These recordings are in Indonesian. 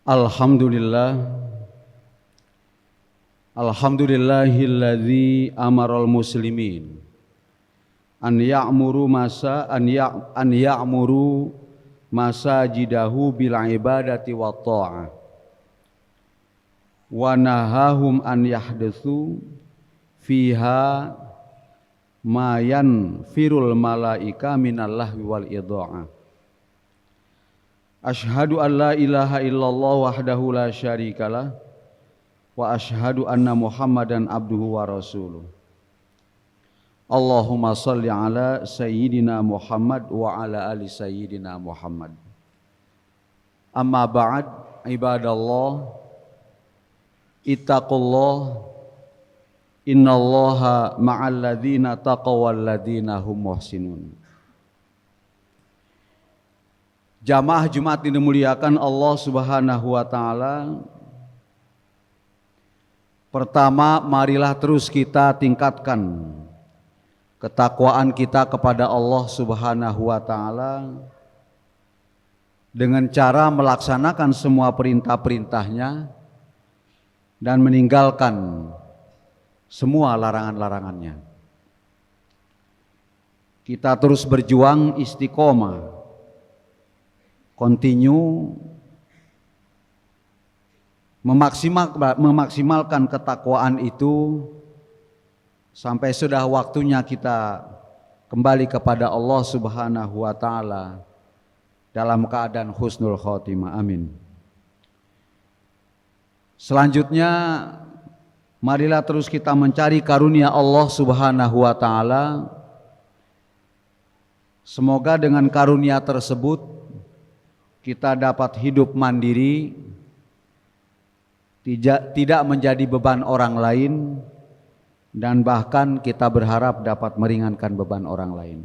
Alhamdulillah, alhamdulillahilladzi amaral muslimin an ya'muru masajidahu bil ibadati wa ta'ah wa nahahum an yahdatsu fiha ma yanfirul malaika minal lahwi wal idha'ah. Asyhadu an la ilaha illallah wahdahu la syarikalah wa asyhadu anna Muhammadan abduhu wa rasuluh. Allahumma salli ala sayyidina Muhammad wa ala ali sayyidina Muhammad. Amma ba'd, ibadallah, ittaqullah, innallaha ma'al ladzina taqaw wal ladzina hum muhsinun. Jamaah Jumat ini dimuliakan Allah Subhanahu wa taala. Pertama, marilah terus kita tingkatkan ketakwaan kita kepada Allah Subhanahu wa taala dengan cara melaksanakan semua perintah-perintahnya dan meninggalkan semua larangan-larangannya. Kita terus berjuang istiqomah, continue memaksimalkan ketakwaan itu sampai sudah waktunya kita kembali kepada Allah Subhanahu wa taala dalam keadaan husnul khotimah. Amin. Selanjutnya, marilah terus kita mencari karunia Allah Subhanahu wa taala. Semoga dengan karunia tersebut kita dapat hidup mandiri, tidak menjadi beban orang lain, dan bahkan kita berharap dapat meringankan beban orang lain.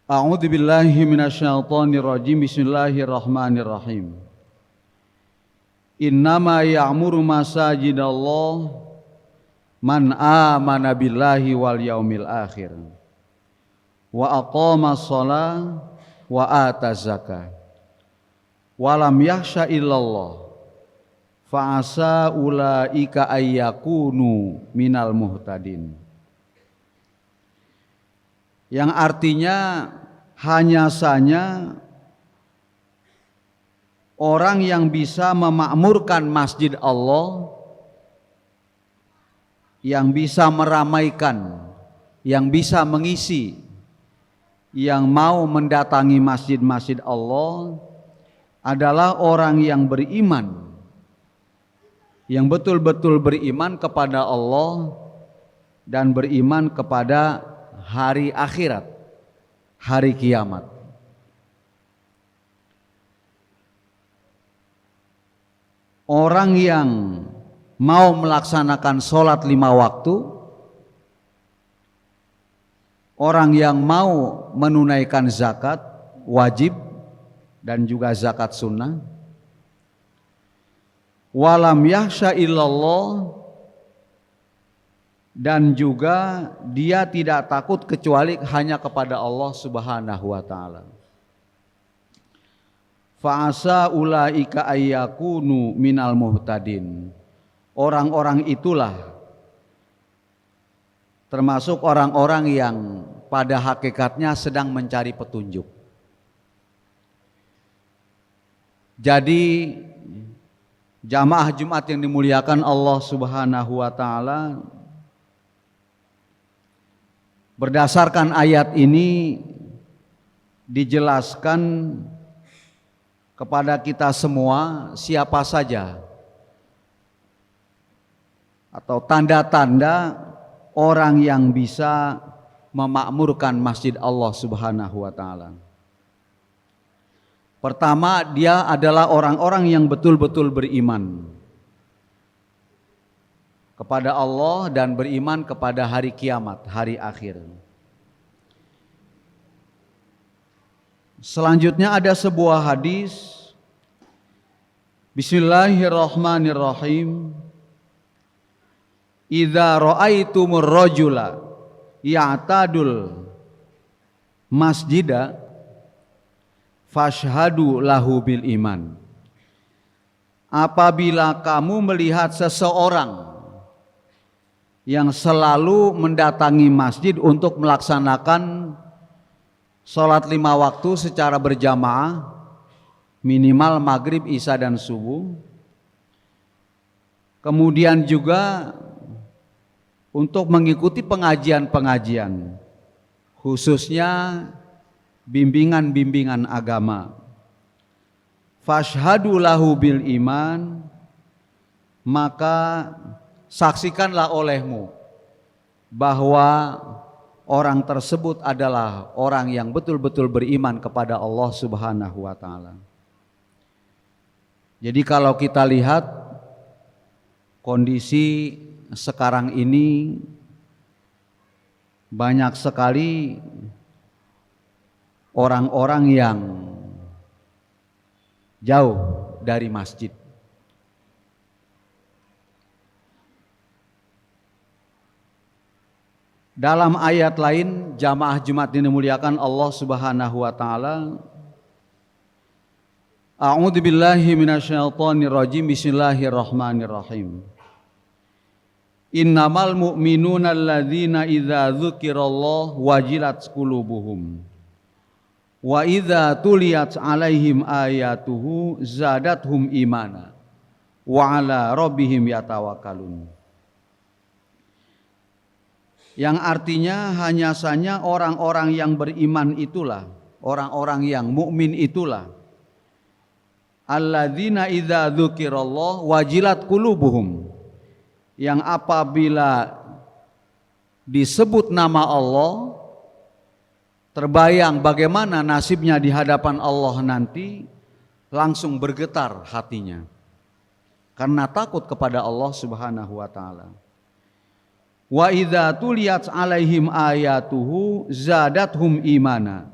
A'udzubillahi minasyaitonirrajim. Bismillahirrahmanirrahim. Innama ya'muru masajidallah man amana billahi wal yaumil akhir wa aqama shalah wa ataz zakah wa lam yakhsha illallah fa asa ulaika ayyakunu minal muhtadin. Yang artinya hanya saja orang yang bisa memakmurkan masjid Allah, yang bisa meramaikan, yang bisa mengisi, yang mau mendatangi masjid-masjid Allah adalah orang yang beriman, yang betul-betul beriman kepada Allah dan beriman kepada hari akhirat, hari kiamat. Orang yang mau melaksanakan sholat 5 waktu, orang yang mau menunaikan zakat wajib dan juga zakat sunnah, walam yakhsha illallah, dan juga dia tidak takut kecuali hanya kepada Allah Subhanahu wa taala. Fa asa ulaika ayyakunu minal muhtadin. Orang-orang itulah termasuk orang-orang yang pada hakikatnya sedang mencari petunjuk. Jadi jamaah Jumat yang dimuliakan Allah Subhanahu wa taala, berdasarkan ayat ini dijelaskan kepada kita semua siapa saja atau tanda-tanda orang yang bisa memakmurkan masjid Allah Subhanahu wa taala. Pertama, dia adalah orang-orang yang betul-betul beriman kepada Allah dan beriman kepada hari kiamat, hari akhir. Selanjutnya ada sebuah hadis. Bismillahirrahmanirrahim. Idza ra'aitumur rajula ya'tadul masjida fashhadu lahu bil iman. apabila kamu melihat seseorang yang selalu mendatangi masjid untuk melaksanakan sholat 5 waktu secara berjamaah, minimal maghrib, isya dan subuh, kemudian juga untuk mengikuti pengajian-pengajian, khususnya bimbingan-bimbingan agama, fashhadu lahu bil iman, maka saksikanlah olehmu bahwa orang tersebut adalah orang yang betul-betul beriman kepada Allah Subhanahu wa taala. Jadi kalau kita lihat kondisi sekarang ini, banyak sekali orang-orang yang jauh dari masjid. Dalam ayat lain, jamaah Jumat dimuliakan Allah Subhanahu wa taala, A'udzu billahi minasyaitonir rajim. Bismillahirrahmanirrahim. Innamal mu'minuna alladzina idza dzukirallahu wajilat qulubuhum wa idza tuliyat 'alaihim ayatuhu zadathum imana wa 'ala rabbihim yatawakkalun. Yang artinya hanya saja orang-orang yang beriman itulah, orang-orang yang mukmin itulah, alladzina idza dzukirallahu wajilat qulubuhum, yang apabila disebut nama Allah, terbayang bagaimana nasibnya di hadapan Allah nanti, langsung bergetar hatinya karena takut kepada Allah Subhanahu wa taala. Wa idza tuliyat 'alaihim ayatuhu zadathum imana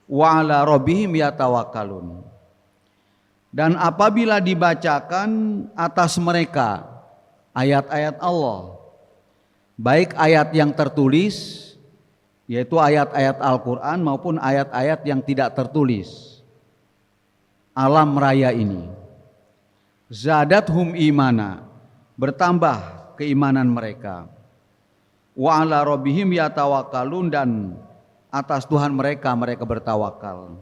wa 'ala rabbihim yatawakkalun. Dan apabila dibacakan atas mereka ayat-ayat Allah, baik ayat yang tertulis, yaitu ayat-ayat Al-Quran, maupun ayat-ayat yang tidak tertulis, alam raya ini, zadathum imana, bertambah keimanan mereka, wa 'ala rabbihim yatawakkalun, dan atas Tuhan mereka bertawakal.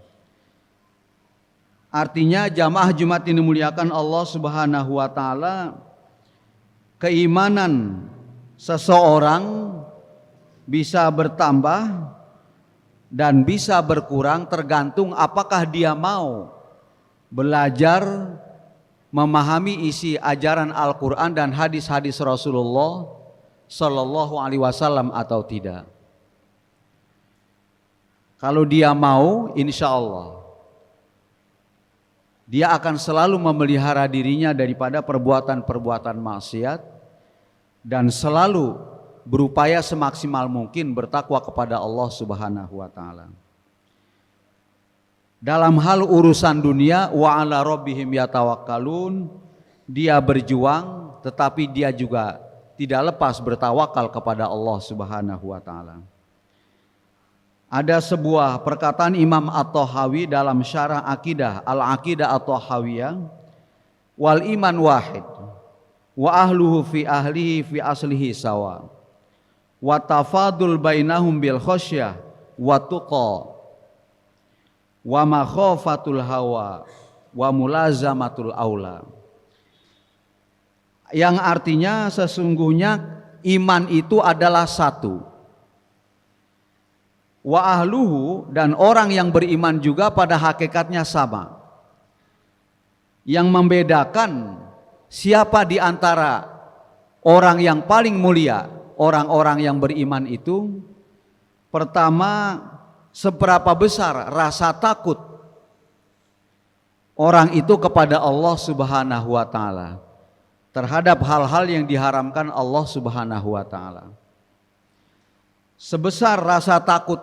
Artinya jamaah Jumat ini dimuliakan Allah Subhanahu wa taala, keimanan seseorang bisa bertambah dan bisa berkurang tergantung apakah dia mau belajar memahami isi ajaran Al-Quran dan hadis-hadis Rasulullah Sallallahu Alaihi Wasallam atau tidak. Kalau dia mau, insya Allah dia akan selalu memelihara dirinya daripada perbuatan-perbuatan maksiat dan selalu berupaya semaksimal mungkin bertakwa kepada Allah Subhanahu wa taala. Dalam hal urusan dunia, wa 'ala rabbihim yatawakkalun, dia berjuang tetapi dia juga tidak lepas bertawakal kepada Allah Subhanahu wa taala. Ada sebuah perkataan Imam At-Tahawi dalam syarah akidah, Al-Aqidah At-Tahawiyah, wal iman wahid wa ahluhu fi ahlihi fi aslihi sawa wa tafadul bainahum bil khasyah wa tuqa wa makhafatul hawa wa mulazamatul aula. Yang artinya sesungguhnya iman itu adalah satu. Wa ahluhu, dan orang yang beriman juga pada hakikatnya sama. Yang membedakan siapa di antara orang yang paling mulia, orang-orang yang beriman itu, pertama, seberapa besar rasa takut orang itu kepada Allah Subhanahu wa taala terhadap hal-hal yang diharamkan Allah Subhanahu wa taala. Sebesar rasa takut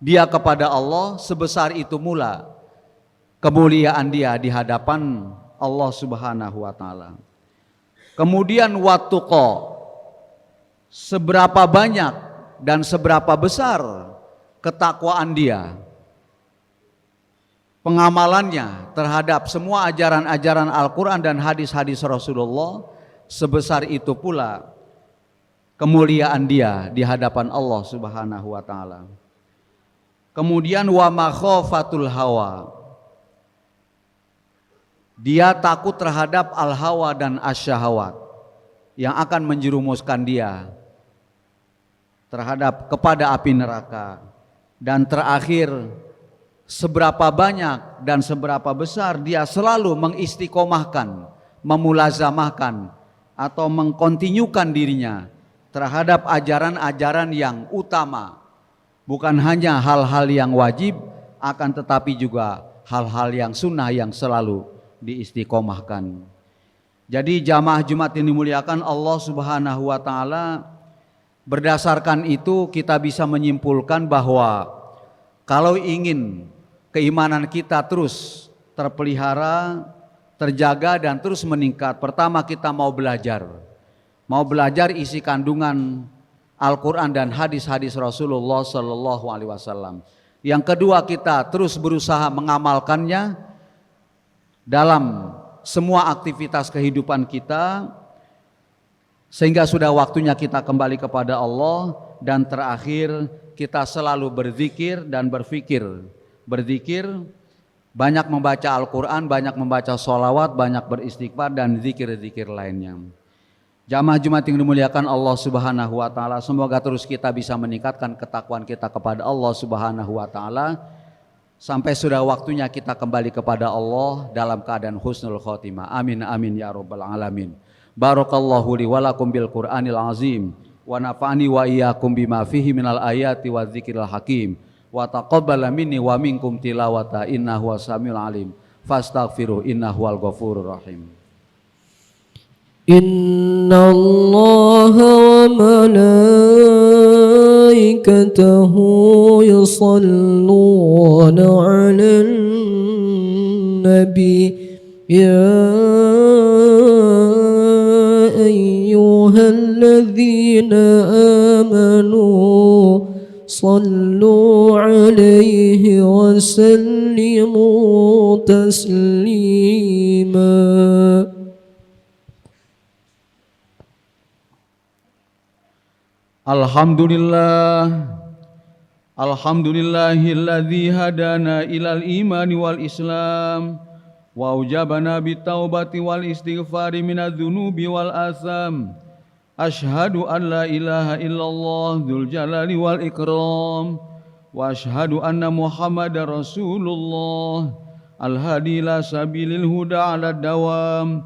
dia kepada Allah, sebesar itu mula kemuliaan dia di hadapan Allah Subhanahu wa taala. Kemudian wattuqa, seberapa banyak dan seberapa besar ketakwaan dia. pengamalannya terhadap semua ajaran-ajaran Al-Quran dan hadis-hadis Rasulullah, sebesar itu pula kemuliaan dia di hadapan Allah Subhanahu wa ta'ala. Kemudian wa makhafatul hawa, dia takut terhadap al-hawa dan asyahawat yang akan menjerumuskan dia kepada api neraka. Dan terakhir, seberapa banyak dan seberapa besar dia selalu mengistiqomahkan, memulazamahkan atau mengkontinyukan dirinya terhadap ajaran-ajaran yang utama, bukan hanya hal-hal yang wajib, akan tetapi juga hal-hal yang sunnah yang selalu diistiqomahkan. Jadi jamaah Jumat yang dimuliakan Allah Subhanahu wa ta'ala, berdasarkan itu kita bisa menyimpulkan bahwa kalau ingin keimanan kita terus terpelihara, terjaga dan terus meningkat, pertama kita mau belajar isi kandungan Al-Quran dan hadis-hadis Rasulullah Sallallahu Alaihi Wasallam. Yang kedua, kita terus berusaha mengamalkannya dalam semua aktivitas kehidupan kita, sehingga sudah waktunya kita kembali kepada Allah. Dan terakhir, kita selalu berzikir dan berfikir. Berzikir, banyak membaca Al-Quran, banyak membaca sholawat, banyak beristighfar dan zikir-zikir lainnya. Jamaah Jumat yang dimuliakan Allah Subhanahu wa ta'ala, semoga terus kita bisa meningkatkan ketakwaan kita kepada Allah Subhanahu wa ta'ala, sampai sudah waktunya kita kembali kepada Allah dalam keadaan husnul khotimah. Amin amin ya rabbal alamin. Barakallahu li wa lakum bil Qur'anil azim, wa nafa'ani wa iyyakum bima fihi minal ayati wa dzikril hakim, wa taqabbala minni wa minkum tilawata innahu was-samiul alim. Fastaghfiru innahu wal ghafurur rahim. Inna Allah wa malaikatahu yusalluna 'alan nabi ya ayyuhalladzina amanu sallu 'alaihi wa sallimu taslima. Alhamdulillahilladzi hadana ilal imani wal islam wa ujabana bitaubati wal istighfari minadz dzunubi wal atham. Ashhadu an la ilaha illallah dzul jalali wal ikram wa ashhadu anna Muhammadar Rasulullah al-hadi ila sabilil huda ala dawam.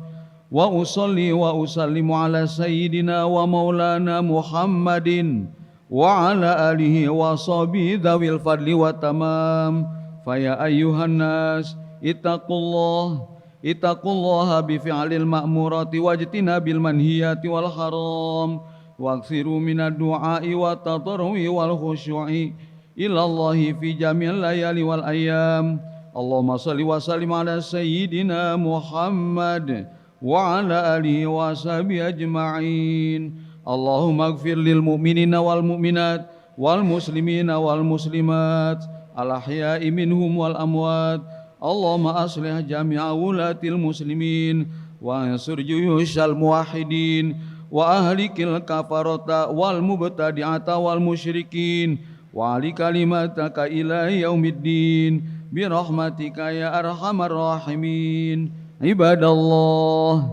Wa usalli wa usallimu ala sayyidina wa maulana Muhammadin wa ala alihi wa sahbihi dzawil fadli wa tamam. Faya ayyuhan nas ittaqullaha bi fi'lil ma'murati wajtinabil manhiyati wal haram waghfiru minad du'ai wa tadarrui wal khusyu'i ila Allahi fi jami'il layali wal ayyam. Allahumma shalli wa sallim ala sayyidina Muhammad wa ala alihi wa sahbihi ajma'in. Allahumma ighfir lil mu'minina wal mu'minat wal muslimina wal muslimat al ahya'i minhum wal amwat. Allahumma aslih jami'a wulatil muslimin wa ansur juyushal muwahhidin wa ahlikil kafarata wal mubtadi'ata wal musyrikin wa ali kalimataka ila yaumiddin bi rahmatika ya arhamar rahimin. Ibadallah,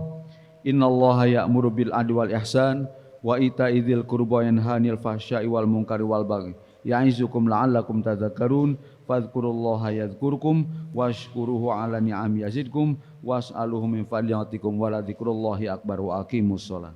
innallaha ya'muru bil adli wal ihsan wa ita'i dzil qurba wa yanha 'anil fahsya'i wal munkari wal baghi ya'izukum la'allakum tadhakkarun. Fadhkurullaha yadhkurkum washkuruhu 'ala ni'ami yazidkum was'aluhu min fadli wa la dzikrullahi akbar wa aqimus shalah.